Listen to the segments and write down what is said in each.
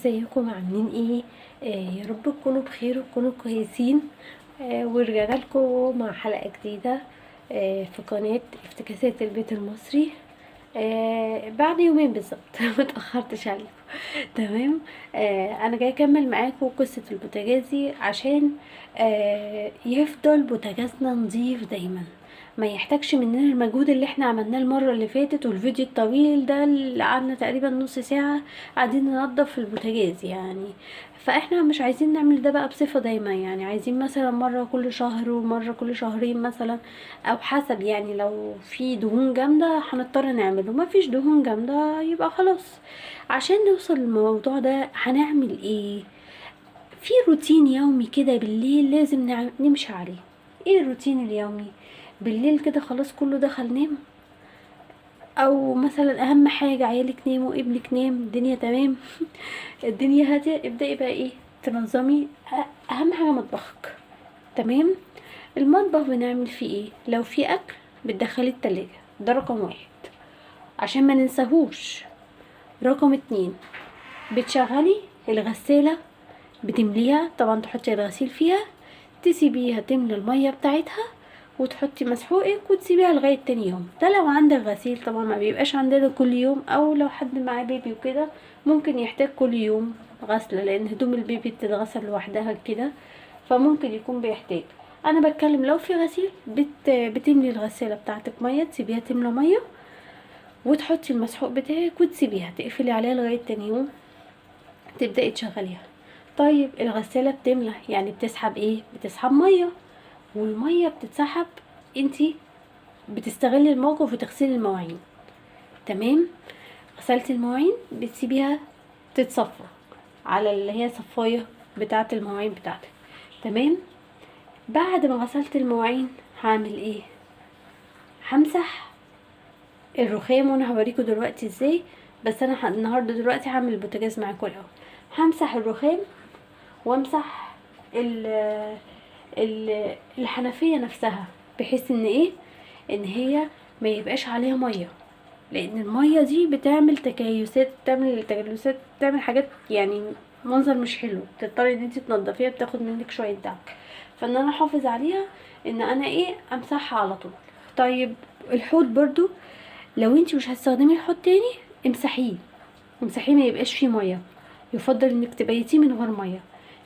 ازيكم عاملين ايه؟ يا رب تكونوا بخير وتكونوا كويسين. ورجعنا لكم مع حلقة جديدة في قناة افتكاسات البيت المصري. بعد يومين بالظبط متأخرتش عليكم. تمام. انا جاي اكمل معاكم قصة البوتاجازي عشان يفضل بوتاجازنا نظيف دايما، ما يحتاجش مننا المجهود اللي احنا عملناه المرة اللي فاتت والفيديو الطويل ده اللي قعدنا تقريبا نص ساعة قاعدين ننضف في البوتاجاز يعني. فاحنا مش عايزين نعمل ده بقى بصفة دايما، يعني عايزين مثلا مرة كل شهر ومرة كل شهرين مثلا، او حسب يعني. لو في دهون جامدة هنضطر نعمله، ما فيش دهون جامدة يبقى خلاص. عشان نوصل للموضوع ده هنعمل ايه؟ في روتين يومي كده بالليل لازم نمشي عليه. ايه الروتين اليومي؟ بالليل كده خلاص كله دخل نام، او مثلا اهم حاجة عيالك ناموا، ابنك نام، الدنيا تمام الدنيا هادية، ابدأي بقى ايه؟ تنظمي. اهم حاجة مطبخك. تمام. المطبخ بنعمل فيه ايه؟ لو في اكل بتدخلي التلاجة، ده رقم واحد عشان ما ننساهوش. رقم اتنين، بتشغلي الغسالة، بتمليها طبعا، تحطي الغسيل فيها، تسيبيها تملى المية بتاعتها، وتحطي مسحوقك وتسيبيها لغاية تاني يوم. ده لو عندك غسيل، طبعا ما بيبقاش عندنا كل يوم، او لو حد معاه بيبي وكده ممكن يحتاج كل يوم غسلة، لان هدوم البيبي بتتغسل لوحدها كده، فممكن يكون بيحتاج. انا بتكلم لو في غسيل، بتملي الغسالة بتاعتك مية، تسيبيها تملى مية، وتحطي المسحوق بتاعك وتسيبيها تقفلي عليها لغاية تاني يوم، تبدأي تشغليها. طيب الغسالة بتملى يعني بتسحب ايه؟ بتسحب مية، والمية بتتسحب، انتي بتستغلي الموقف وتغسلي المواعين. تمام. غسلتي المواعين بتسيبيها تتصفى على اللي هي صفاية بتاعة المواعين بتاعتك. تمام. بعد ما غسلت المواعين هعمل ايه؟ همسح الرخام، وانا هوريكم دلوقتي ازاي، بس انا النهارده دلوقتي هعمل البوتاجاز معاكم الاول. همسح الرخام وامسح ال الحنفية نفسها، بحيث ان ايه؟ ان هي ما يبقاش عليها مية، لان المية دي بتعمل تكيسات، بتعمل حاجات يعني منظر مش حلو، تضطري ان انت تنضفيها، بتاخد منك شوية تعب. فان انا احافظ عليها، ان انا ايه؟ امسحها على طول. طيب الحوض برضو، لو انت مش هتستخدمي الحوض تاني امسحيه، امسحيه ما يبقاش فيه ميه، يفضل انك تبيتيه من غير ميه.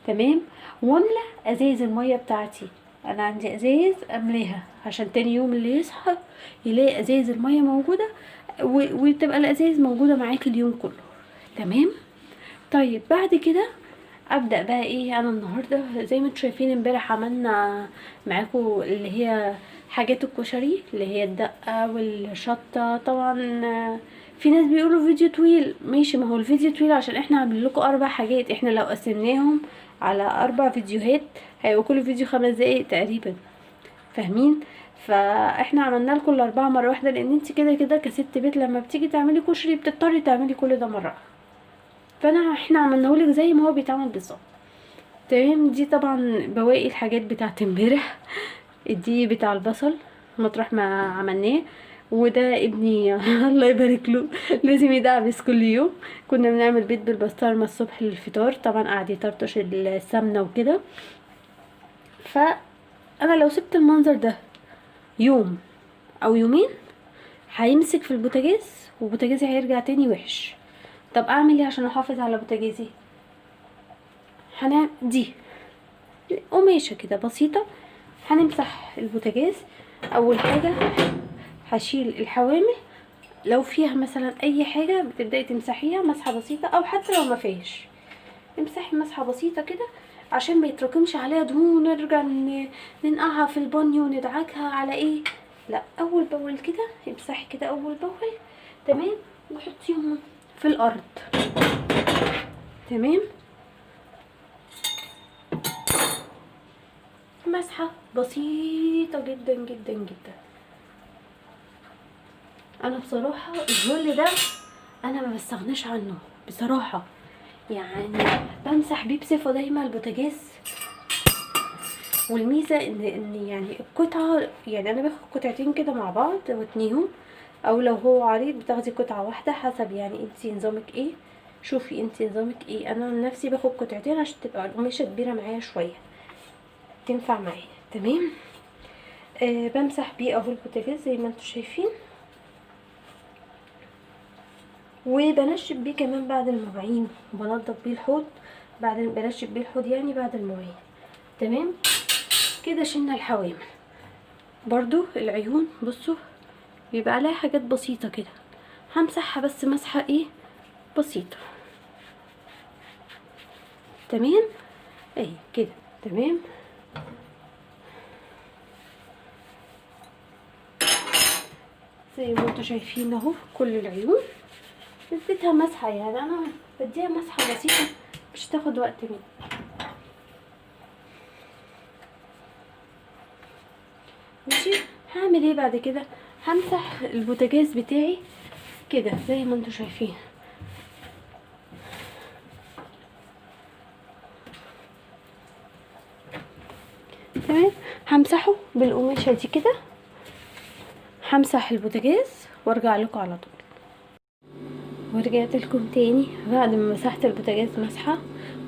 تمام. واملى ازايز الميه بتاعتي، انا عندي ازايز املاها عشان تاني يوم اللي يصحى يلاقي ازايز الميه موجوده، وتبقى الازايز موجوده معاكي اليوم كله. تمام. طيب بعد كده ابدا بقى ايه؟ انا النهارده زي ما انتم شايفين، امبارح عملنا معاكم اللي هي حاجات الكشري، اللي هي الدقه والشطه طبعا. في ناس بيقولوا فيديو طويل، ماشي، ما هو الفيديو طويل عشان احنا عاملين لكم 4 حاجات، احنا لو قسمناهم على 4 فيديوهات هيبقى كل فيديو 5 دقايق تقريبا، فاهمين؟ فاحنا عملنا لكم ال4 مره واحده، لان انت كده كده كست بيت لما بتيجي تعملي كشري بتضطري تعملي كل ده مره، احنا عملناهولك زي ما هو بيتعمل بالظبط. تمام. دي طبعا بواقي الحاجات بتاعت امبارح، دي بتاع البصل مطرح ما عملناه، وده ابني الله يبارك له لازم يدعبس كل يوم. كنا بنعمل بيض بالبسطرمه الصبح للفطار، طبعا قعد يطرطش السمنه وكده. فانا لو سبت المنظر ده يوم او يومين هيمسك في البوتاجاز، وبوتاجازي هيرجع تاني وحش. طب اعمل ايه عشان احافظ على بوتاجازي؟ دي قماشة كده بسيطة، هنمسح البوتاجاز. اول حاجة هشيل الحوامل، لو فيها مثلا اي حاجة بتبدأي تمسحيها مسحة بسيطة، او حتى لو ما فيهاش امسحي مسحة بسيطة كده عشان ما يتراكمش عليها دهون ونرجع ننقعها في البانيو وندعكها على ايه. لا، اول باول كده امسحي كده اول باول. تمام. وحطيهم في الارض. تمام. مسحة بسيطة جدا جدا جدا. انا بصراحة الجل ده انا ما بستغناش عنه بصراحة، يعني بمسح بيه بصفة دايما البوتاجاز. والميزة ان يعني القطعة، يعني انا باخد قطعتين كده مع بعض واتنيهم، او لو هو عريض بتاخدي قطعة واحدة حسب يعني انتي نظامك ايه. شوفي انت نظامك ايه. انا عن نفسي باخد قطعتين عشان تبقى القماشه كبيره معايا شويه، تنفع معايا. تمام. بمسح بيه اهو البوتاجاز زي ما انتم شايفين، وبنشف بيه كمان بعد المواعين، وبنضف بيه الحوض بنشف بيه الحوض يعني بعد المواعين. تمام كده شلنا الحوامل. برضو العيون بصوا بيبقى عليها حاجات بسيطه كده، همسحها بس مسحه ايه بسيطه. تمام اهي كده. تمام زي ما انتوا شايفين اهو كل العيون اديتها مسحه، يعني انا بديها مسحه بسيطه مش تاخد وقت مني. ماشي. هعمل ايه بعد كده؟ همسح البوتاجاز بتاعي كده زي ما انتوا شايفين. تمام همسحه بالقماشه دي كده، همسح البوتاجاز وارجع لكم على طول. ورجعت لكم تاني بعد ما مسحت البوتاجاز مسحه.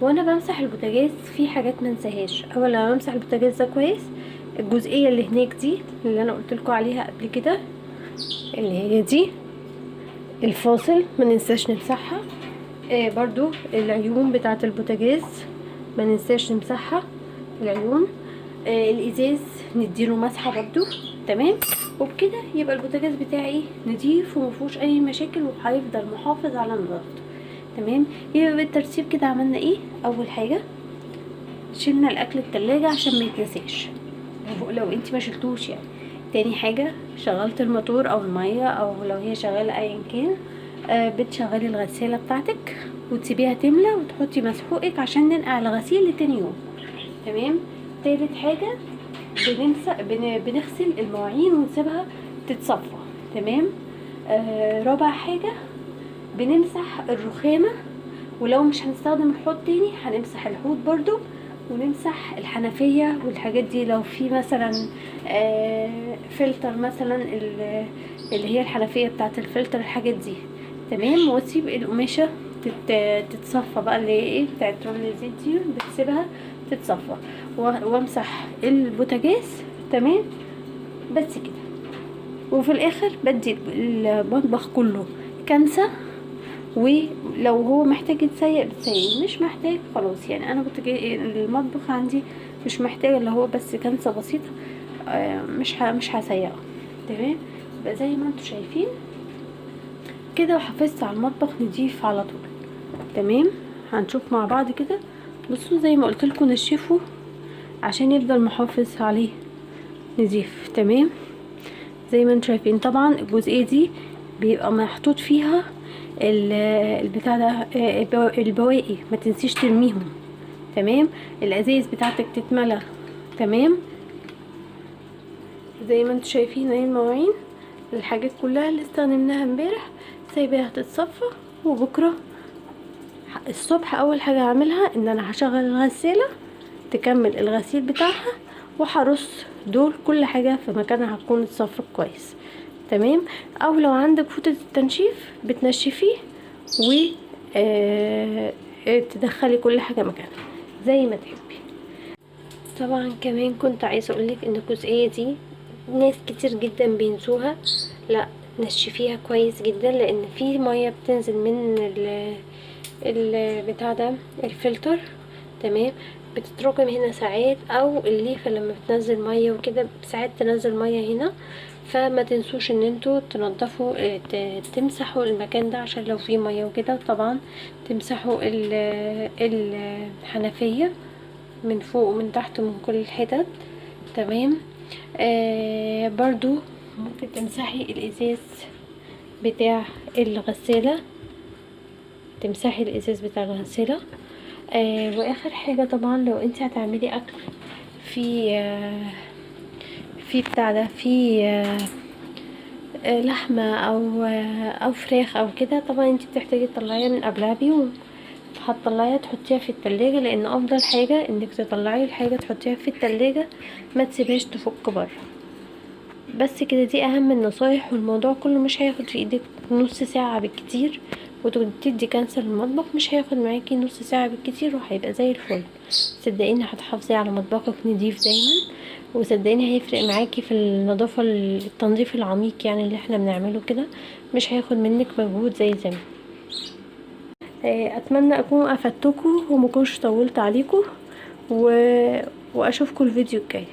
وانا بمسح البوتاجاز في حاجات ما انساهاش. اول لما بمسح البوتاجاز ده كويس، الجزئيه اللي هناك دي اللي انا قلت لكم عليها قبل كده، اللي هي دي الفاصل ما ننساش نمسحها. برضو العيون بتاعه البوتاجاز ما ننساش نمسحها، العيون. الازاز نديله مسحه برضو. تمام. وبكده يبقى البوتاجاز بتاعي نضيف ومفيهوش اي مشاكل وهيفضل محافظ على نظافته. تمام. يبقى بالترتيب كده عملنا ايه؟ اول حاجه شلنا الاكل التلاجة عشان ما يتنساش لو انت ما شلتوش يعني. تاني حاجه شغلت الموتور او الميه او لو هي شغاله ايا كان، بتشغلي الغساله بتاعتك وتسيبيها تملى وتحطي مسحوقك عشان ننقع الغسيل لتاني يوم. تمام. تالت حاجه بنغسل المواعين ونسيبها تتصفى. تمام. رابع حاجه بنمسح الرخامه، ولو مش هنستخدم الحوض تاني هنمسح الحوض برضو، ونمسح الحنفية والحاجات دي. لو في مثلا فلتر مثلا اللي هي الحنفية بتاعت الفلتر الحاجات دي. تمام. واسيب القماشة تتصفى بقى اللي هي ايه بتاعت رمل الزيت دي، بتسيبها تتصفى وامسح البوتاجاز. تمام. بس كده. وفي الاخر بدي المطبخ كله كنسة، ولو هو محتاج يتسيق بتسيق، مش محتاج خلاص. يعني انا كنت المطبخ عندي مش محتاج اللي هو بس كنسة بسيطة، مش هسيقه. تمام. يبقى زي ما انتوا شايفين كده وحافظت على المطبخ نضيف على طول. تمام. هنشوف مع بعض كده. بصوا زي ما قلت لكم نشفه عشان يفضل محافظ عليه نضيف. تمام. زي ما انتوا شايفين طبعا الجزئية دي بيبقى محطوط فيها البتاع ده، البواقي ما تنسيش ترميهم. تمام. الازايز بتاعتك تتملى. تمام. زي ما انتوا شايفين اهي المواعين، الحاجات كلها اللي استخدمناها امبارح سايباها تتصفى. وبكره الصبح اول حاجه هعملها ان انا هشغل الغساله تكمل الغسيل بتاعها، وهرص دول كل حاجه في مكانها هتكون اتصفت كويس. تمام. او لو عندك فوطه التنشيف بتنشفيه و تدخلي كل حاجه مكانها زي ما تحبي. طبعا كمان كنت عايزه اقولك ان الجزئيه دي ناس كتير جدا بينسوها، لا نشفيها كويس جدا، لان في ميه بتنزل من البتاع ده الفلتر. تمام. بتتراكم هنا ساعات، او الليفه لما بتنزل ميه وكده ساعات تنزل ميه هنا. فما تنسوش ان انتوا تنضفوا تمسحوا المكان ده عشان لو فيه ميه وكده. طبعا تمسحوا الحنفيه من فوق ومن تحت ومن كل الحتت. تمام. برضو ممكن تمسحي الازاز بتاع الغسالة، تمسحي الازاز بتاع الغسالة. واخر حاجة طبعا لو انت هتعملي اكل في بتاع ده في لحمة او فراخ او كده، طبعا انت بتحتاجي تطلعيها من قبلها بيوم. هتطلعيها تحطيها في التلاجة، لان افضل حاجة انك تطلعي الحاجة تحطيها في التلاجة ما تسيبهاش تفك بره. بس كده دي اهم النصايح، والموضوع كله مش هياخد في ايدك نص ساعة بالكتير. وتدي كنسل المطبخ، مش هياخد معاكي نص ساعة بالكتير وهيبقى زي الفل. صدقيني هتحافظي على مطبخك نضيف دايما، وصدقيني هيفرق معاكي في النظافة، التنظيف العميق يعني اللي احنا بنعمله كده، مش هياخد منك مجهود زي زمان. اتمنى اكون افدتكم ومكنش طولت عليكم، واشوفكم الفيديو الجاي.